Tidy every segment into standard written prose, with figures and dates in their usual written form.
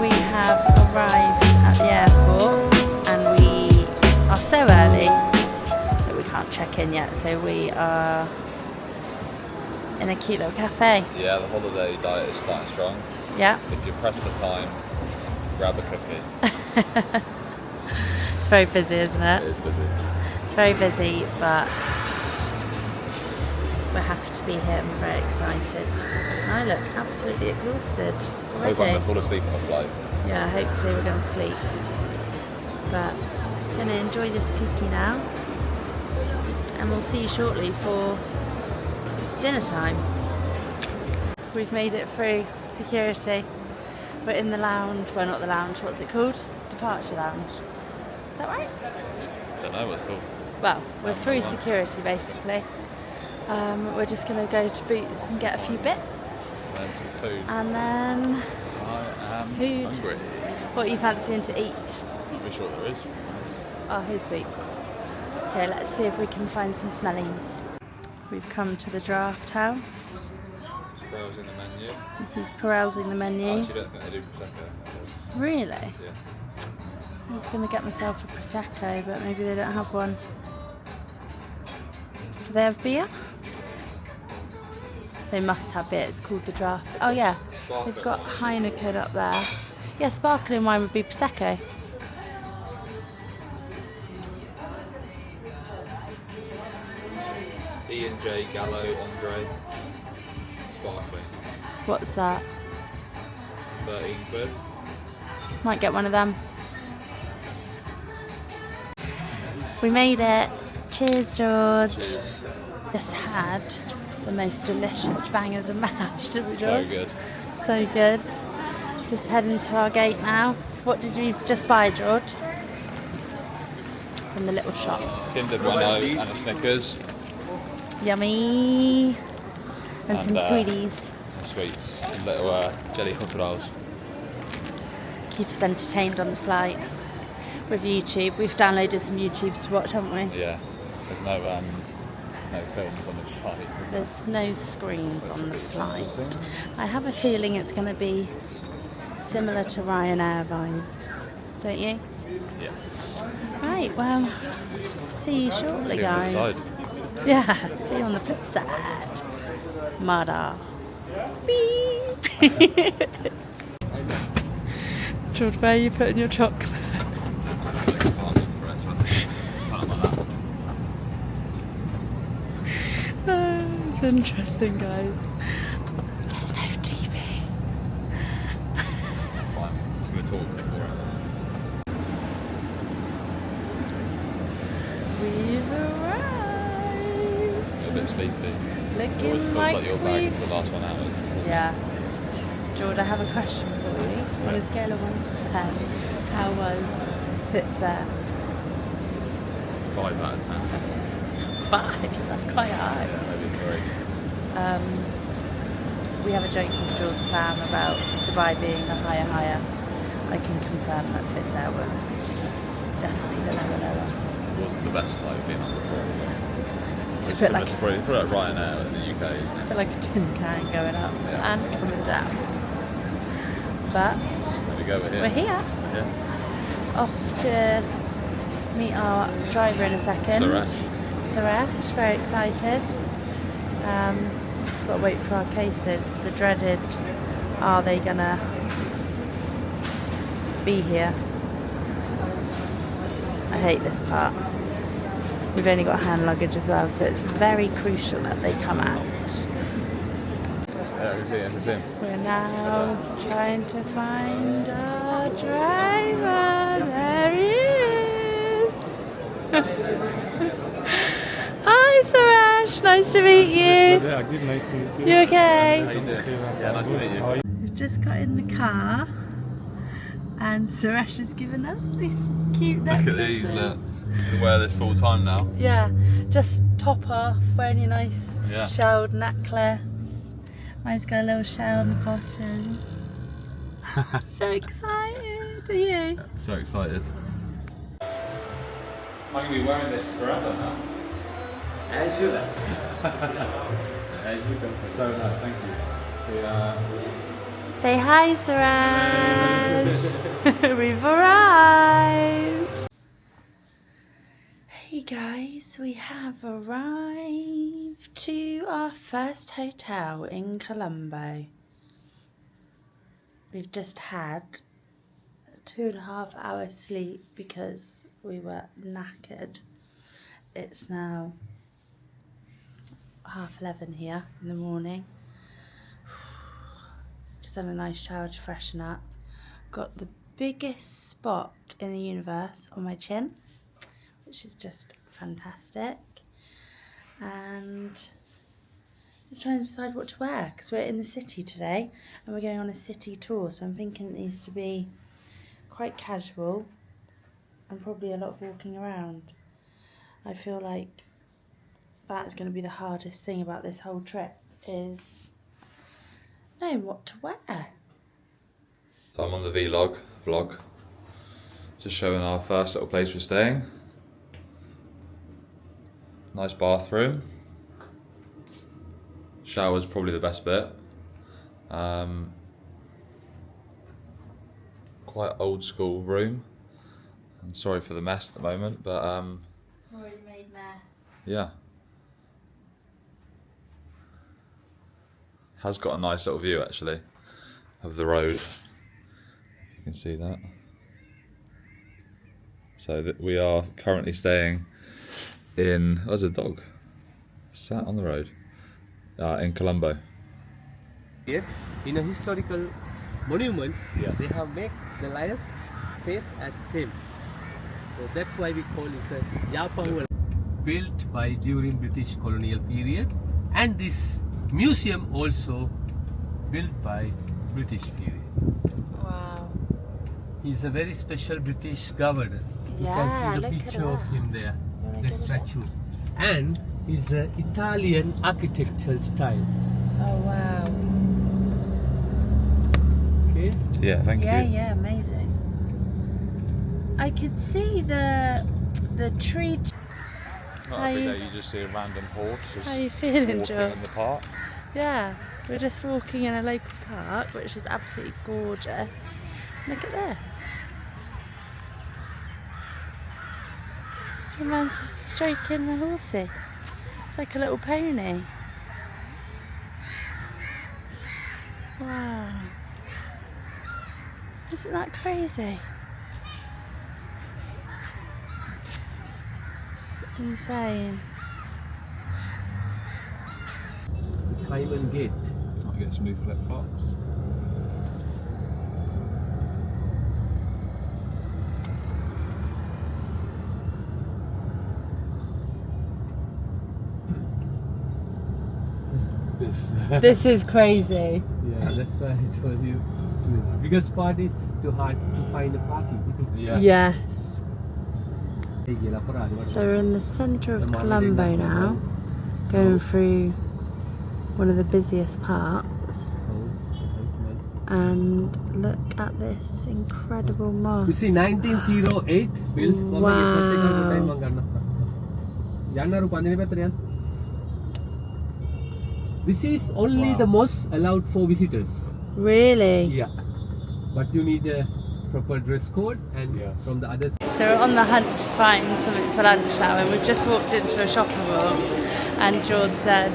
We have arrived at the airport and we are so early that we can't check in yet, so we are in a cute little cafe. Yeah, the holiday diet is starting strong. Yeah. If you're pressed for time, grab a cookie. It's very busy, isn't it? It is busy. It's very busy, but we're happy to be here and we're very excited. I look absolutely exhausted Hope I'm already. going to fall asleep on the flight. Yeah, hopefully we're going to sleep. But I'm going to enjoy this cookie now. And we'll see you shortly for dinner time. We've made it through security. We're in the lounge. Well, not the lounge. What's it called? Departure lounge. Is that right? Don't know what it's called. Well, we're through security basically. We're just going to go to Boots and get a few bits. And some food. And then I am food. hungry. What are you fancying to eat? Not really sure there is. Oh, here's Boots. Okay, let's see if we can find some smellies. We've come to the draft house. Just browsing the menu. He's perusing the menu. I actually don't think they do Prosecco. Really? Yeah. I was going to get myself a Prosecco, but maybe they don't have one. Do they have beer? They must have beer. It's called the draft. Oh yeah, they've got Heineken up there. Yeah, sparkling wine would be Prosecco. E&J, Gallo, Andre. Sparkling. What's that? 13 quid. Might get one of them. We made it. Cheers, George. Cheers. Just had the most delicious bangers of mash, didn't we, So George? good. So good. Just heading to our gate now. What did you just buy, George? From the little shop. Kinder Bueno and a Snickers. Yummy. And some sweeties. Some sweets and little jelly hot rolls. Keep us entertained on the flight. With YouTube. We've downloaded some YouTubes to watch, haven't we? Yeah. There's no films on this flight. There's no screens on the flight. I have a feeling it's going to be similar to Ryanair vibes, don't you? Yeah. Right, well, see you shortly, See you on the guys. flip Yeah, see you on the flip side. Mada. Beep. George, where are you putting your chocolate? It's interesting, guys. There's no TV. That's fine. I'm just going to talk for 4 hours. We've arrived. A bit sleepy. It always Looking feels like your bag is the last 1 hour. Yeah. George, I have a question for you. On a scale of 1 to 10, how was Fitzer? 5 out of 10. 5, that's quite high. Yeah, maybe 3. We have a joke with George's fam about Dubai being the higher. I can confirm that Fitzer was definitely the lower. It wasn't the best flight we've been on before. It's a bit like Ryanair in the UK, isn't it? a tin can going up and coming down. But There we go, we're here. Yeah. Off to meet our driver in a second. Suresh, very excited. Just got to wait for our cases. The dreaded, are they gonna be here? I hate this part. We've only got hand luggage as well, so it's very crucial that they come out. Yeah, I can see him. We're now trying to find our driver. There he is. Hi, Suresh. Nice to meet you. Yeah, good. Nice to meet you. You okay? How you doing? Yeah, nice to meet you. We've just got in the car, and Suresh has given us these cute necklaces. Look at these, look. You can wear this full time now. Yeah, just top off, wearing your nice shelled necklace. Mine's got a little shell on the bottom. So excited, are you? Yeah, so excited. I'm going to be wearing this forever now. As you like. As you go. So nice, thank you. Say hi, Suraj. We've arrived. Hey guys, we have arrived to our first hotel in Colombo. We've just had a 2.5 hour sleep because we were knackered. It's now 11:30 here in the morning. Just had a nice shower to freshen up. Got the biggest spot in the universe on my chin, which is just fantastic. And just trying to decide what to wear because we're in the city today and we're going on a city tour, so I'm thinking it needs to be quite casual and probably a lot of walking around. I feel like that is going to be the hardest thing about this whole trip, is knowing what to wear. So I'm on the vlog, just showing our first little place we're staying. Nice bathroom. Shower's probably the best bit. Quite old school room. I'm sorry for the mess at the moment, but Already made mess. yeah. Has got a nice little view actually of the road, if you can see that. So we are currently staying in, there's a dog sat on the road, in Colombo. In a historical monuments, Yes. they have made the lion's face as same. So that's why we call it a Yapahua. Built by during British colonial period, and this museum also built by British period. Wow. He's a very special British governor. You Yeah, can see the look at picture of that. him there, wanna the get a statue. And is an Italian architectural style. Oh wow. Okay. Yeah, thank you. Yeah, amazing. I could see the tree. Not How every you- day you just see a random horse just How are you feeling, walking Joe? in the park. Yeah, we're just walking in a local park, which is absolutely gorgeous. Look at this. The man's just stroking the horsey. It's like a little pony. Wow. Isn't that crazy? It's insane. Diamond Gate. Might get some new flip flops. This is crazy. Yeah, that's why I told you. The biggest part is too hard to find a parking. Yes. So we're in the centre of Colombo now, going through one of the busiest parts, and look at this incredible mosque. You see, 1908 built. Wow. This is only the mosque allowed for visitors. Really? Yeah, but you need a proper dress code, and Yes. from the other So we're on the hunt to find something for lunch now, and we've just walked into a shopping mall, and George said,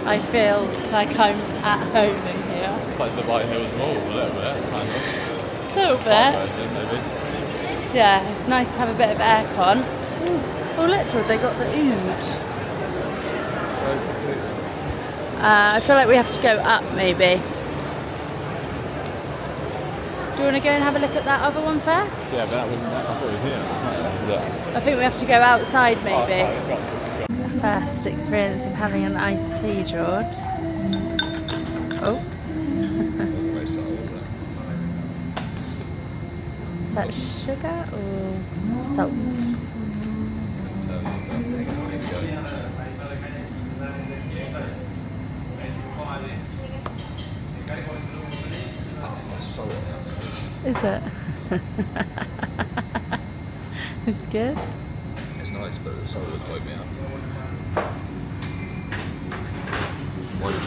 I feel like I'm at home in here. It's like the White Hills Mall a little bit, kind of. A little bit. Maybe. Yeah, it's nice to have a bit of aircon. Oh look, George, they got the oud. Where's the food? I feel like we have to go up maybe. Do you want to go and have a look at that other one first? Yeah, but that wasn't that. I thought it was here. Wasn't it? Yeah. I think we have to go outside Oh, maybe. it's fine, it's got- First experience of having an iced tea, George. Oh, Wasn't very subtle, was it? is that sugar or salt? Tell you, but there you go. Salt on the outside. Is it? It's good. It's nice, but the salt has woke me up.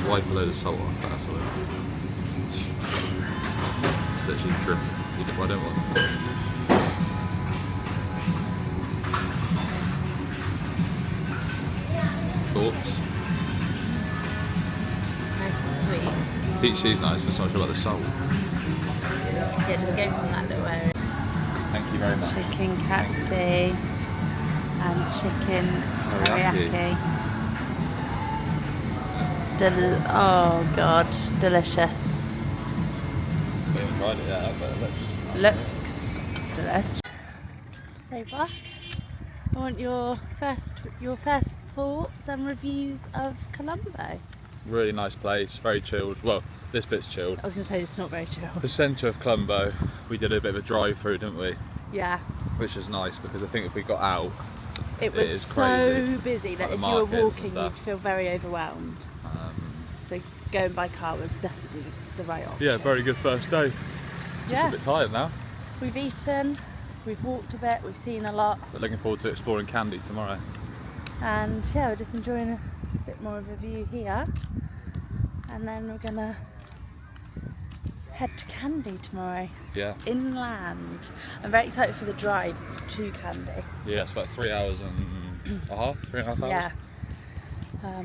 Wipe a load of salt off first. It's literally drip. I don't want. Thoughts? Nice and sweet. Peach cheese nice, it's not sure about the salt. Yeah, just go from that little area. Thank you very much. Chicken katsu and chicken teriyaki. Oh god, delicious. I haven't tried it yet, but it Looks delicious. So boss, I want your first thoughts and reviews of Colombo. really nice place, very chilled. Well, this bit's chilled. I was going to say it's not very chill. The centre of Colombo, we did a bit of a drive through, didn't we? Yeah. Which is nice because I think if we got out, It was is so crazy. busy that Like if the you were markets and walking, you'd stuff. feel very overwhelmed. So going by car was definitely the right option. Yeah, very good first day. Just Yeah. a bit tired now, We've eaten, we've walked a bit, we've seen a lot, but looking forward to exploring Kandy tomorrow. and yeah, we're just enjoying a bit more of a view here. And then we're gonna head to Kandy tomorrow, Yeah. inland. I'm very excited for the drive to Kandy. Yeah, it's about 3 hours and a half, 3.5 hours. Yeah.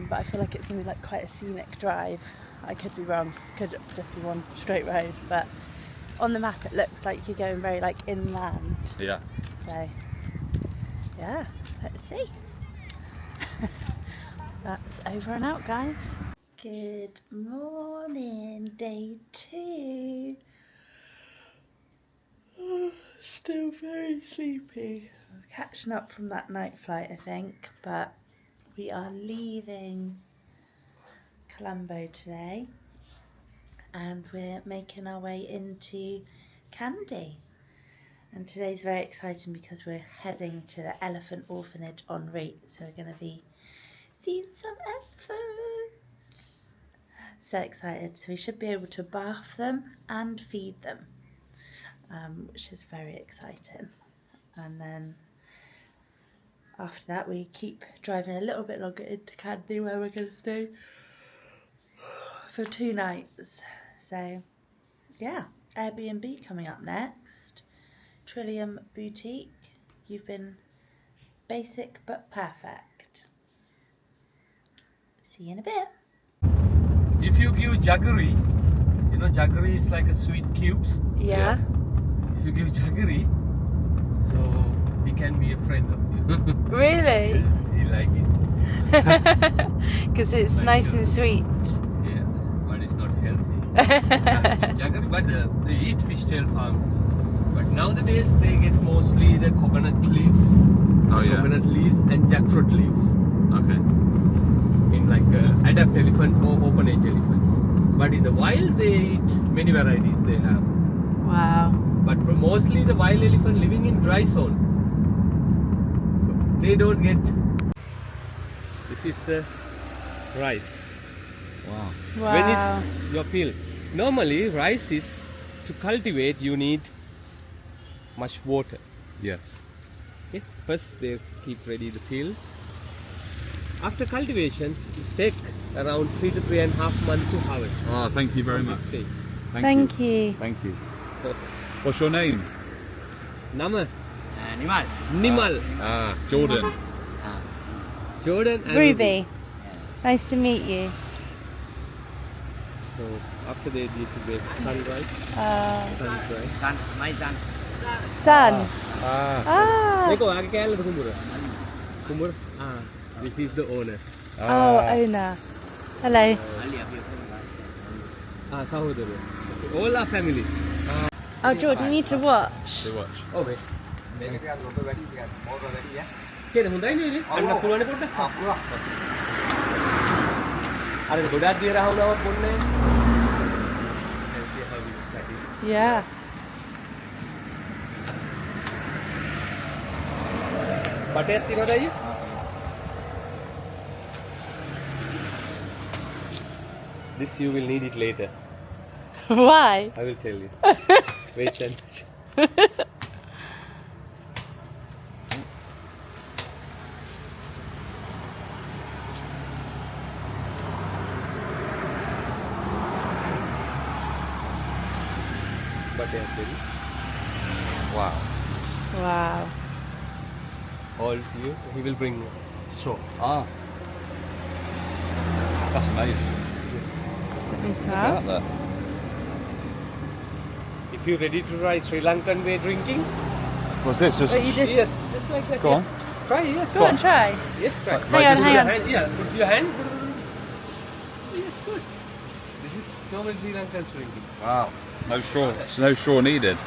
But I feel like it's gonna be like quite a scenic drive. I could be wrong, could just be one straight road, but on the map it looks like you're going very like inland. Yeah. So yeah, let's see. That's over and out, guys. Good morning, day 2. Still very sleepy. Catching up from that night flight, I think, but we are leaving Colombo today and we're making our way into Kandy. And today's very exciting because we're heading to the elephant orphanage en route, so we're going to be seeing some elephants. So excited. So we should be able to bath them and feed them, which is very exciting. And then after that we keep driving a little bit longer into Kandy, where we're going to stay for 2 nights. So yeah, Airbnb coming up next. Trillium boutique. You've been basic but perfect. See you in a bit. If you give jaggery, you know jaggery is like a sweet cubes. Yeah. If you give jaggery, so he can be a friend of you. Really? Yes, he like it. Because it's Like nice sure. and sweet. Yeah, but it's not healthy. Jaggery, but they eat fishtail farm. But nowadays they get mostly the coconut leaves, Oh yeah. coconut leaves and jackfruit leaves Okay. in like adapt elephant or open age elephants. But in the wild they eat many varieties they have. Wow. But for mostly the wild elephant living in dry zone, so they don't get. This is the rice. Wow. Wow. When it's your field, normally rice is to cultivate you need much water. Yes. Okay? First they keep ready the fields. After cultivations, it take around 3 to 3.5 months to harvest. Oh, thank you very From much. this stage. Thank you. Thank you. What's your name? Nama Nimal. Nimal, Jordan. Jordan and Ruby. Nice to meet you. So after they need to make sunrise, sunrise. Son, my son. Son. Ah. Ah. Neko aage kayala kumura. Kumura. This is the owner. Oh, owner. Hello. Ali abhi Sahodara. Okay. All are family. Oh, Jordan, you need to watch. To watch. Okay. Kena hondai ne? Anna pulwane potta. Are godak diya raha unawa bonne. And see how we study. Yeah. Batayak tinawada ayya? This you will need it later. Why? I will tell you. Wait and watch. But Berry. Wow. Wow. All you. He will bring straw. Ah. That's amazing. Let me Look see. at that. If you're ready to try Sri Lankan way drinking, What's this? Just Wait, you just yes, just like that. go on. Try, yeah. go on, try. Yes, try. Hang on, Put hang your on. hand, yeah, put your hand. Yes, good. This is normal Sri Lankan drinking. Wow. No straw. So no straw needed.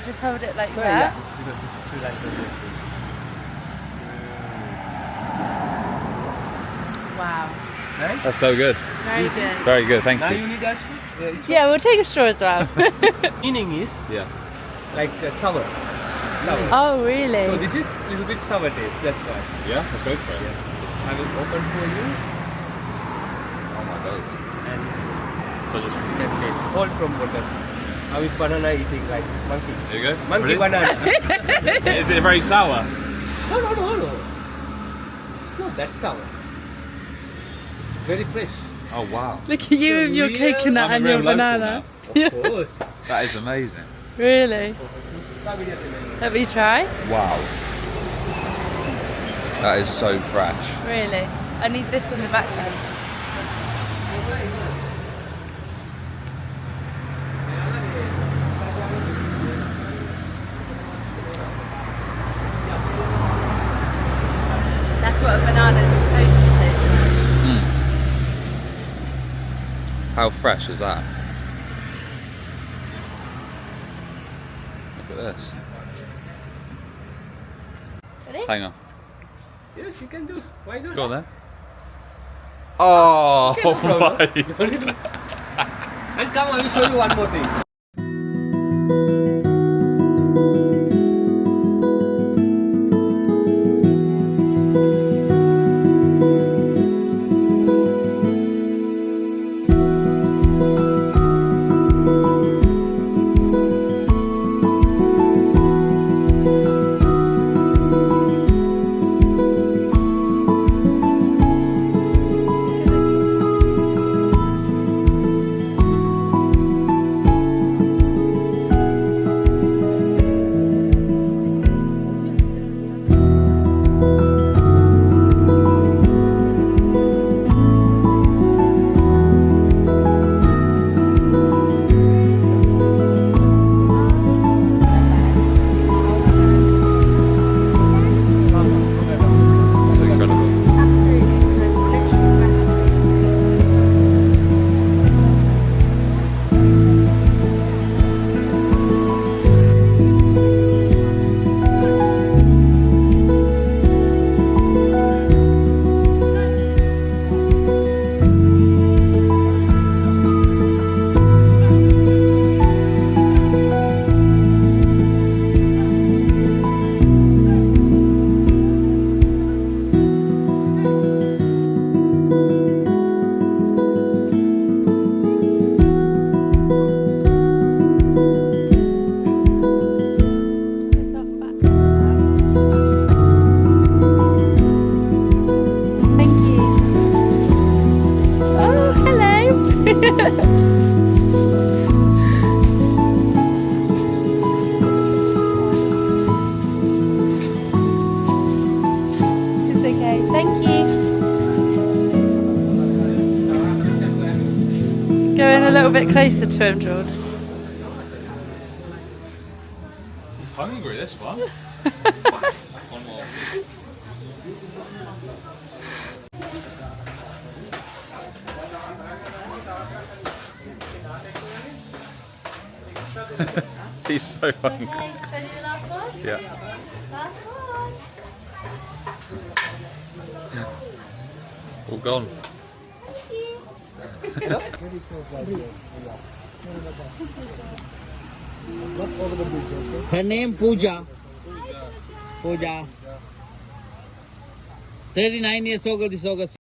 Just hold it like Yeah, that. because this is Sri Lankan drinking. Wow. Nice. That's so good. Very good. Very good. Thank Now you. you need a sweet. Yeah, we'll take a straw as well. Meaning is Yeah. like sour. Sour. Oh, really? So this is a little bit sour taste. That's why. Yeah. Let's go for it. Just I will open for you Oh my days. and So just you can taste. Hold from bottom. How is banana eating like monkey? there you go. Monkey Ready? banana. Is it very sour? No. It's not that sour. It's very fresh. Oh wow. Look at you with your real- coconut I'm a and real your local banana. Of course. That is amazing. Really? Let me try. Wow. That is so fresh. Really? I need this in the back then. That's what a banana's supposed to taste like. How fresh is that? Look at this. Ready? Hang on. Yes, you can do. Why not? Go on then. Oh Okay, no problem. my. And come, I will show you one more thing. It's incredible. Thank you. Oh, hello. It's okay. Thank you. Go in a little bit closer to him, George. He's hungry, this one. One more. He's so hungry. Okay, should I do the last one? Yeah. Last one. All gone. Her name Pooja. Pooja. 39 years old this August.